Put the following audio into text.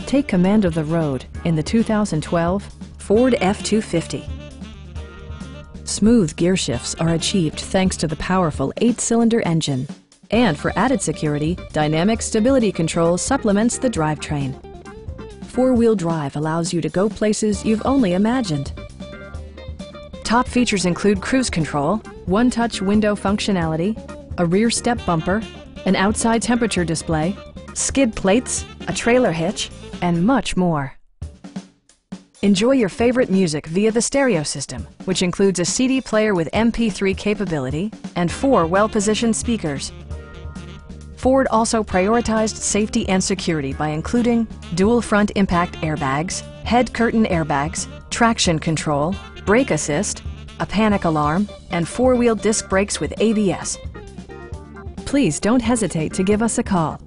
Take command of the road in the 2012 Ford F-250. Smooth gear shifts are achieved thanks to the powerful 8-cylinder engine. And for added security, Dynamic Stability Control supplements the drivetrain. Four-wheel drive allows you to go places you've only imagined. Top features include cruise control, one-touch window functionality, a rear step bumper, an outside temperature display, skid plates, a trailer hitch, and much more. Enjoy your favorite music via the stereo system, which includes a CD player with MP3 capability and 4 well-positioned speakers. Ford also prioritized safety and security by including dual front impact airbags, head curtain airbags, traction control, brake assist, a panic alarm, and 4-wheel disc brakes with ABS. Please don't hesitate to give us a call.